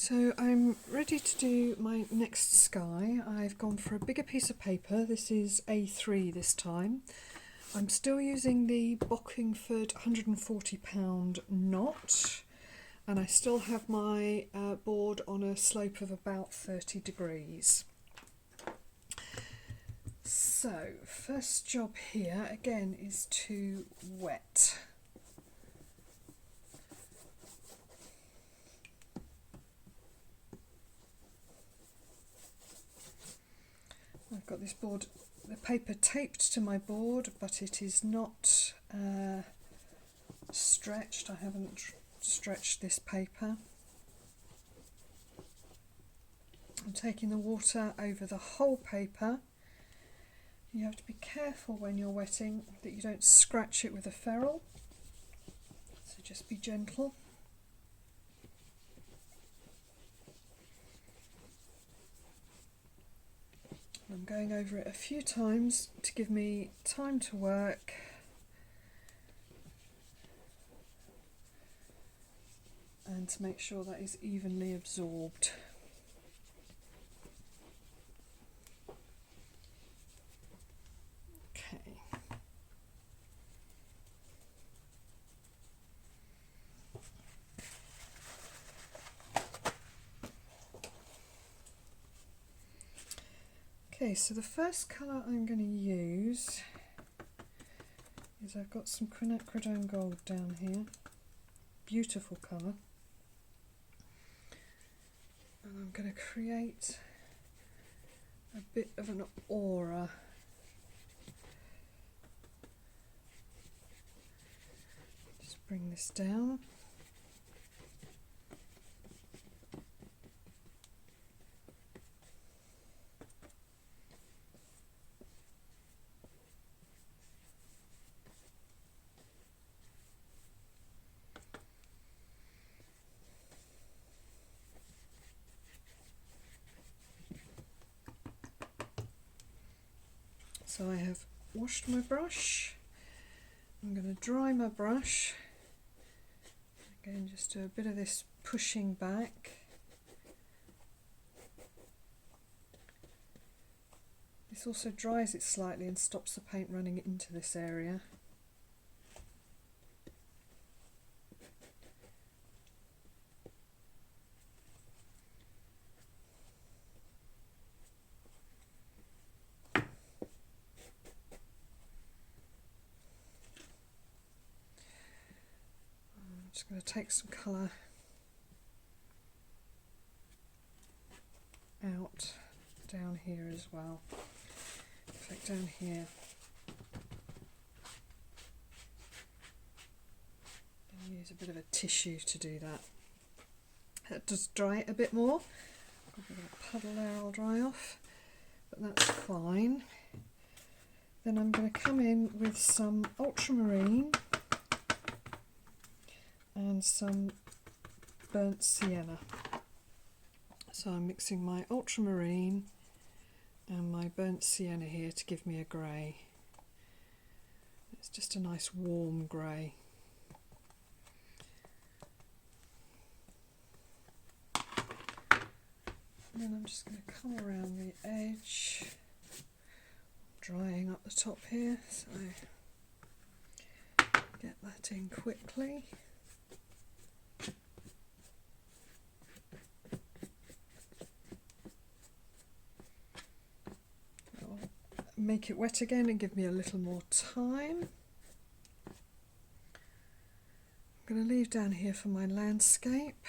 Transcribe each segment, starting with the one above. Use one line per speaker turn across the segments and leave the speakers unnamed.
So I'm ready to do my next sky. I've gone for a bigger piece of paper. This is A3 this time. I'm still using the Bockingford £140 knot, and I still have my board on a slope of about 30 degrees. So first job here again is to wet. I've got this board, the paper taped to my board, but it is not stretched. I haven't stretched this paper. I'm taking the water over the whole paper. You have to be careful when you're wetting that you don't scratch it with a ferrule, so just be gentle. I'm going over it a few times to give me time to work. And to make sure that is evenly absorbed. Okay. Okay, so the first colour I'm going to use is I've got some quinacridone gold down here. Beautiful colour. And I'm going to create a bit of an aura. Just bring this down. So I have washed my brush. I'm going to dry my brush. Again, just do a bit of this pushing back. This also dries it slightly and stops the paint running into this area. I'm just going to take some colour out down here as well. In fact, down here. I'm going to use a bit of a tissue to do that. That does dry it a bit more. Got a bit of a puddle there I'll dry off, but that's fine. Then I'm going to come in with some ultramarine and some burnt sienna. So I'm mixing my ultramarine and my burnt sienna here to give me a grey. It's just a nice warm grey. And then I'm just going to come around the edge, drying up the top here, so get that in quickly. Make it wet again and give me a little more time. I'm going to leave down here for my landscape.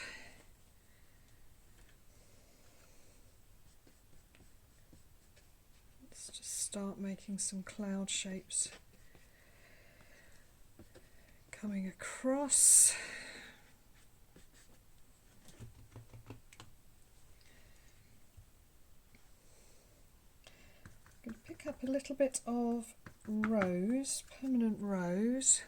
Let's just start making some cloud shapes coming across. Pick up a little bit of rose, permanent rose.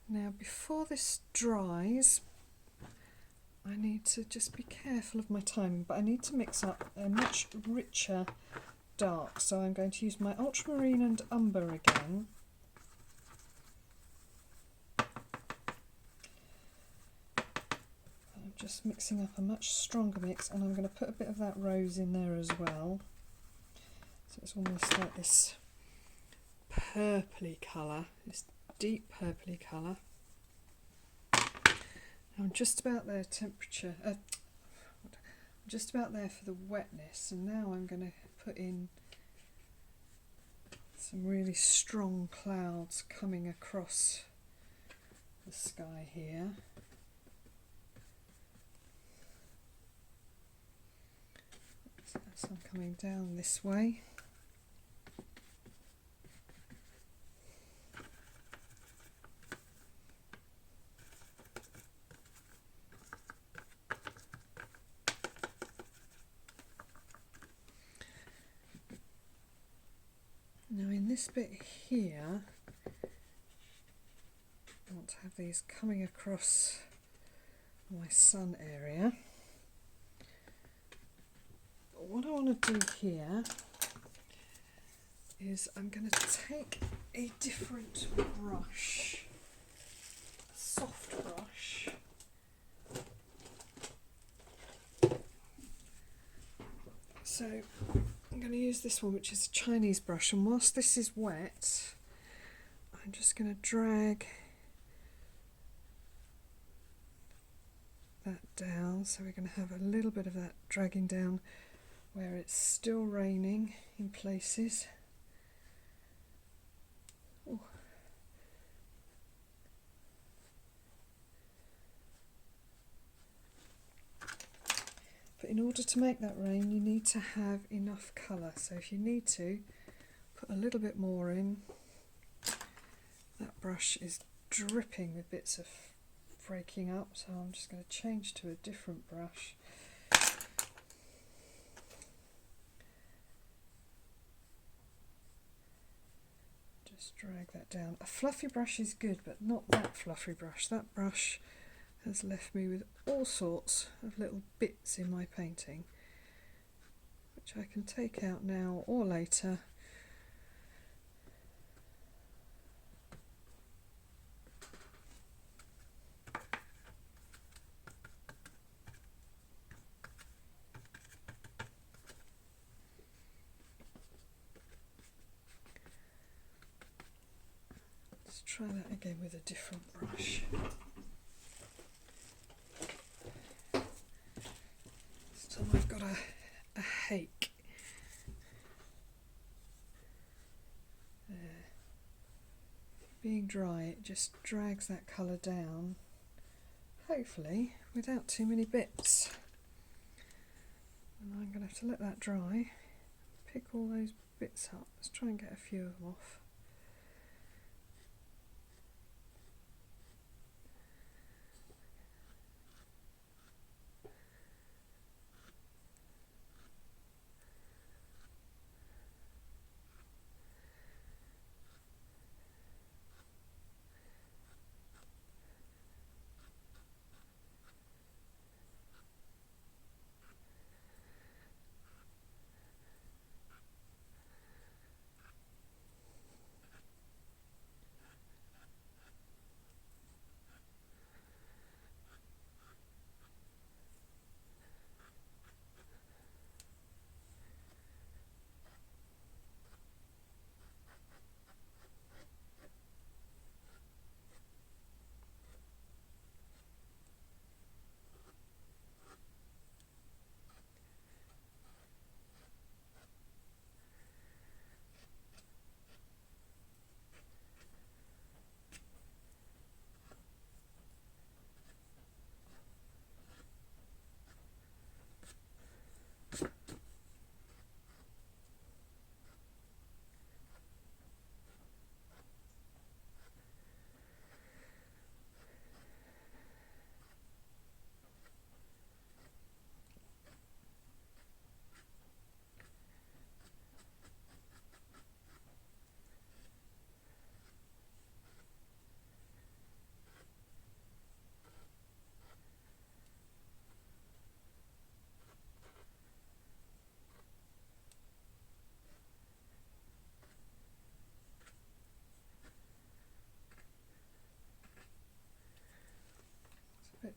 Now before this dries, I need to just be careful of my timing, but I need to mix up a much richer dark, so I'm going to use my ultramarine and umber again. I'm just mixing up a much stronger mix, and I'm going to put a bit of that rose in there as well, so it's almost like this purpley colour, this deep purpley colour. I'm just about there temperature, I'm just about there for the wetness, and now I'm going to put in some really strong clouds coming across the sky here. So I'm coming down this way. Now in this bit here, I want to have these coming across my sun area. But what I want to do here is I'm going to take a different brush, a soft brush. So I'm going to use this one, which is a Chinese brush, and whilst this is wet, I'm just going to drag that down. So we're going to have a little bit of that dragging down where it's still raining in places. Ooh. But in order to make that rain, you need to have enough colour. So if you need to, put a little bit more in. That brush is dripping with bits of breaking up, so I'm just going to change to a different brush. Just drag that down. A fluffy brush is good, but not that fluffy brush. That brush has left me with all sorts of little bits in my painting, which I can take out now or later. Let's try that again with a different brush. This time I've got a hake. There. Being dry, it just drags that colour down, hopefully without too many bits. And I'm going to have to let that dry, pick all those bits up. Let's try and get a few of them off.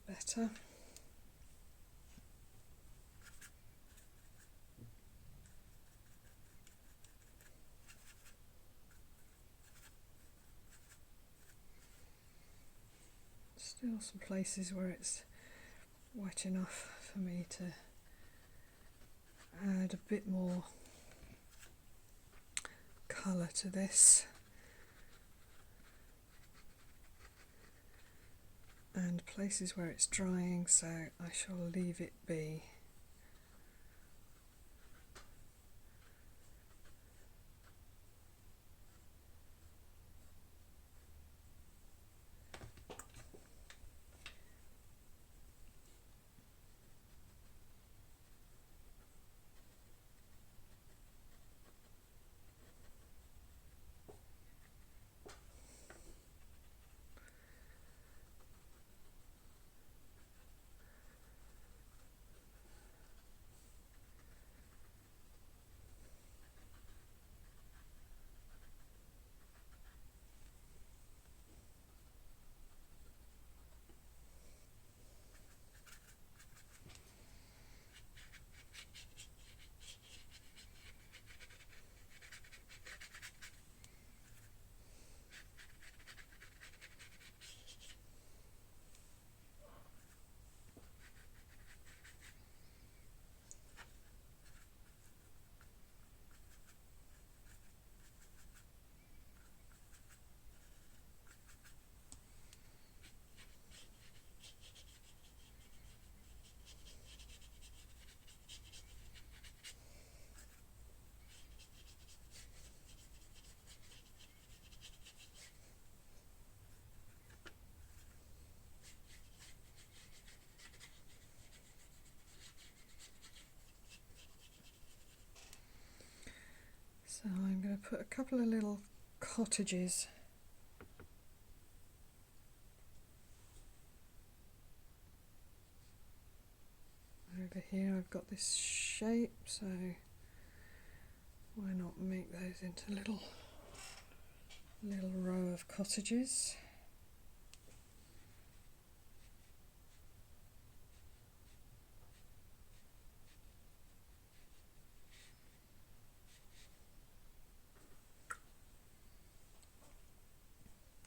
better. Still some places where it's wet enough for me to add a bit more colour to this, and places where it's drying, so I shall leave it be. So I'm going to put a couple of little cottages over here. I've got this shape, so why not make those into little row of cottages.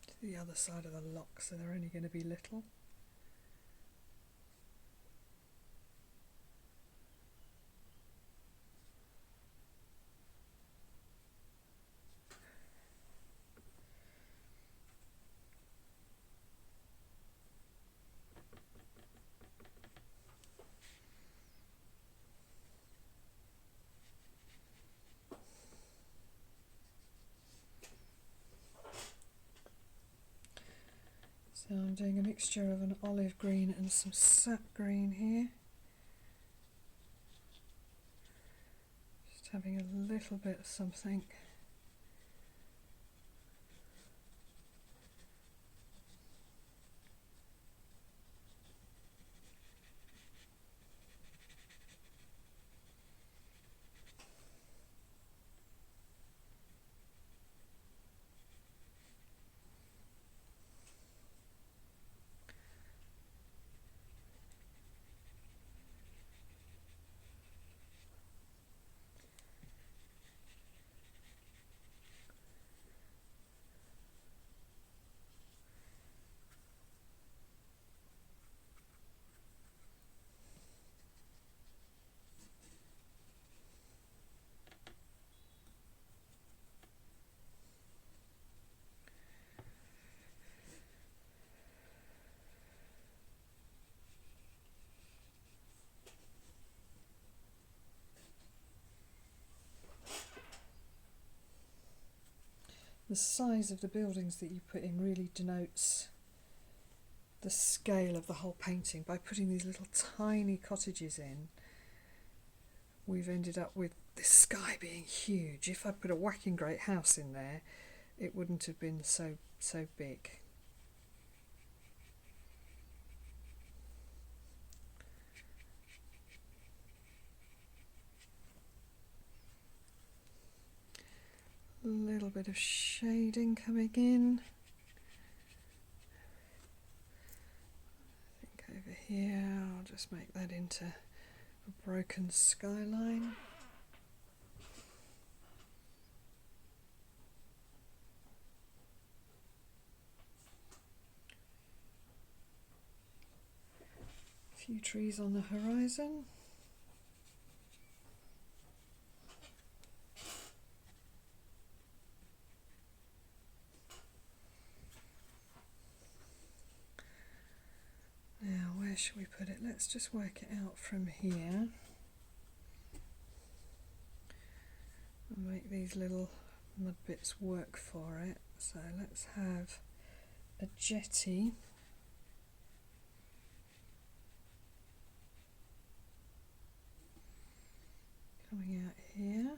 To the other side of the loch, so they're only going to be little. So I'm doing a mixture of an olive green and some sap green here. Just having a little bit of something. The size of the buildings that you put in really denotes the scale of the whole painting. By putting these little tiny cottages in, we've ended up with this sky being huge. If I put a whacking great house in there, it wouldn't have been so big. A little bit of shading coming in. I think over here, I'll just make that into a broken skyline. A few trees on the horizon. Now, where should we put it? Let's just work it out from here. And make these little mud bits work for it. So let's have a jetty. Coming out here.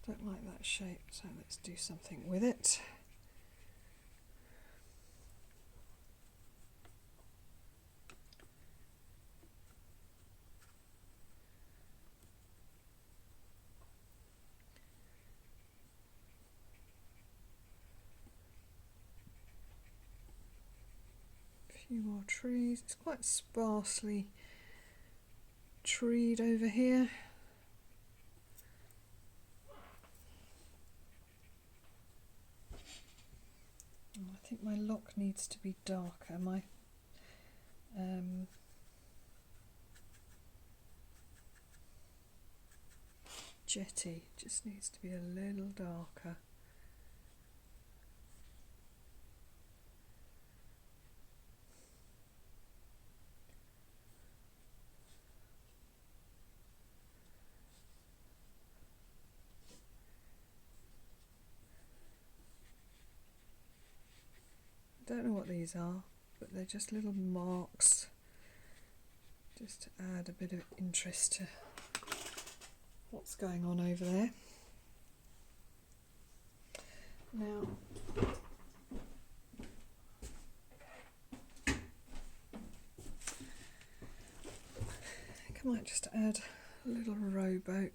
Don't like that shape, so let's do something with it. A few more trees. It's quite sparsely treed over here. I think my loch needs to be darker. My jetty just needs to be a little darker. I don't know what these are, but they're just little marks, just to add a bit of interest to what's going on over there. Now, I think I might just add a little rowboat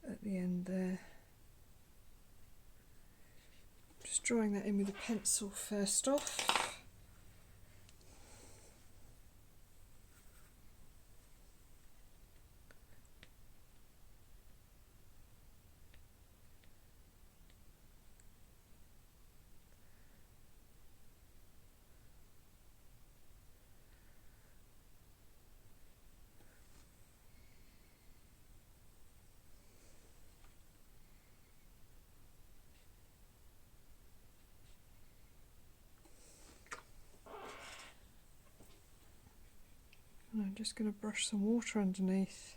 at the end there. Just drawing that in with a pencil first off. And I'm just going to brush some water underneath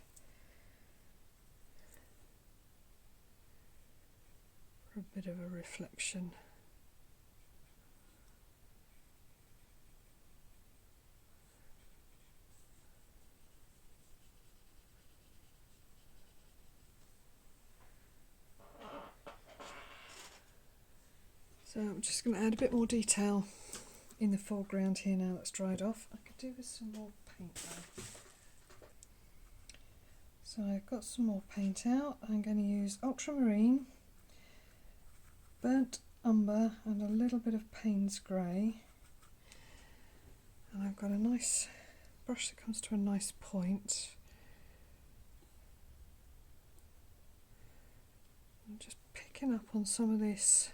for a bit of a reflection. So I'm just going to add a bit more detail in the foreground here now that's dried off. I could do with some more paint though. So I've got some more paint out. I'm going to use ultramarine, burnt umber and a little bit of Payne's grey. And I've got a nice brush that comes to a nice point. I'm just picking up on some of this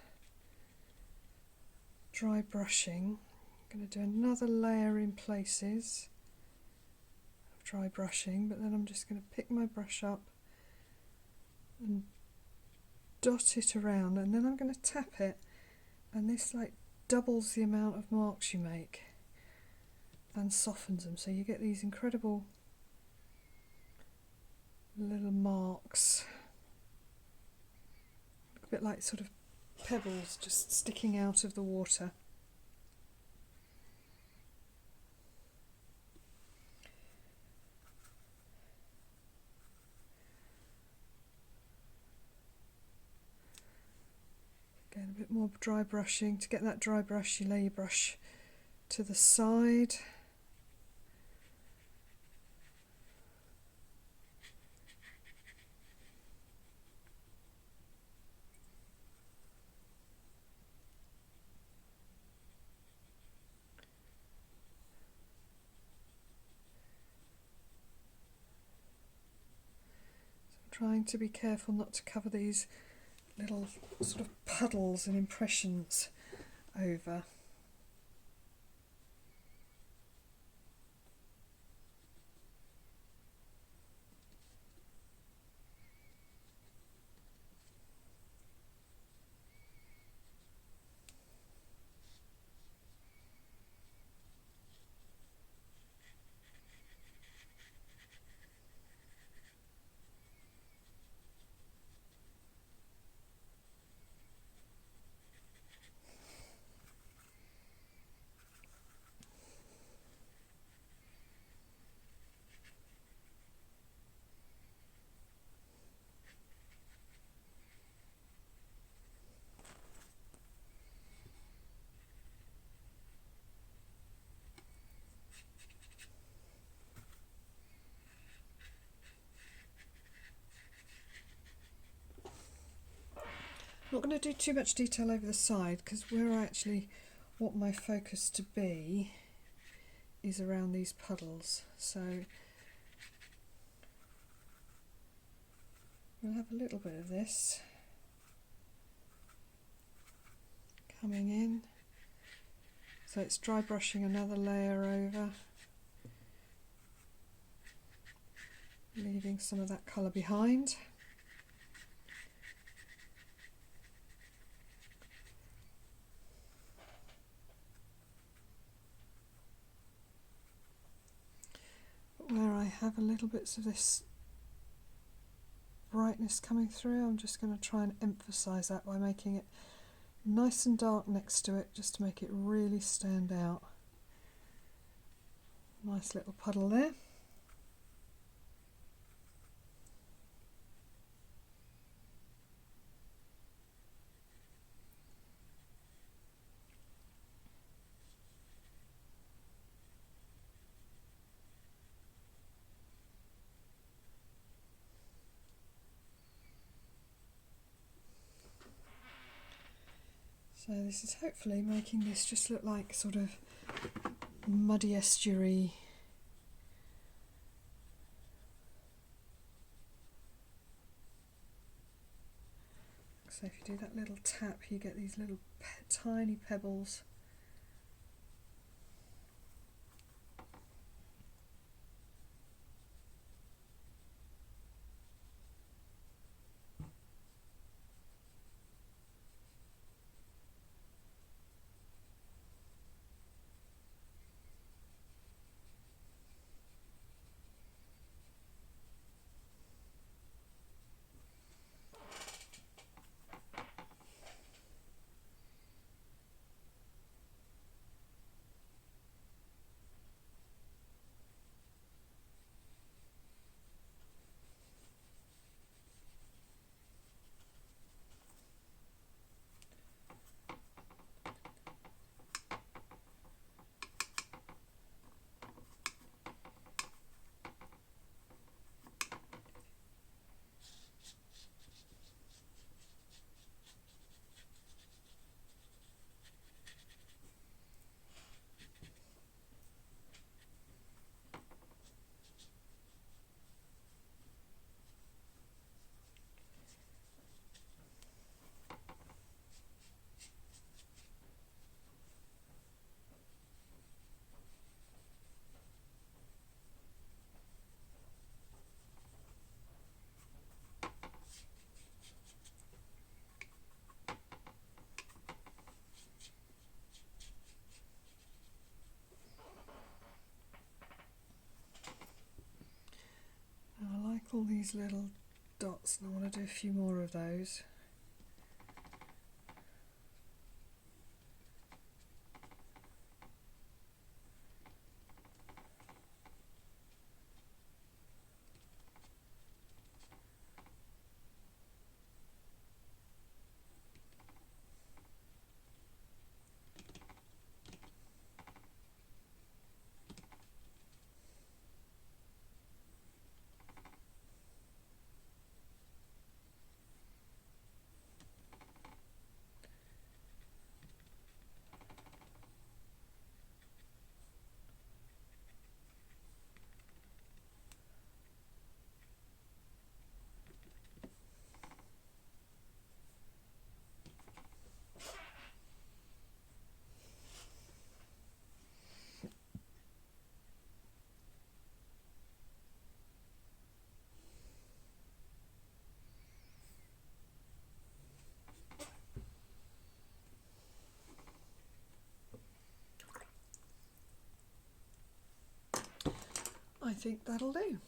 dry brushing. I'm going to do another layer in places of dry brushing, but then I'm just going to pick my brush up and dot it around, and then I'm going to tap it, and this like doubles the amount of marks you make and softens them, so you get these incredible little marks, a bit like sort of pebbles just sticking out of the water. Again, a bit more dry brushing. To get that dry brush, you lay your brush to the side. Trying to be careful not to cover these little sort of puddles and impressions over. I'm not going to do too much detail over the side because where I actually want my focus to be is around these puddles. So we'll have a little bit of this coming in. So it's dry brushing another layer over, leaving some of that colour behind. Where I have a little bits of this brightness coming through, I'm just going to try and emphasise that by making it nice and dark next to it, just to make it really stand out. Nice little puddle there. So this is hopefully making this just look like sort of muddy estuary. So if you do that little tap, you get these little tiny pebbles. all these little dots, and I want to do a few more of those. I think that'll do.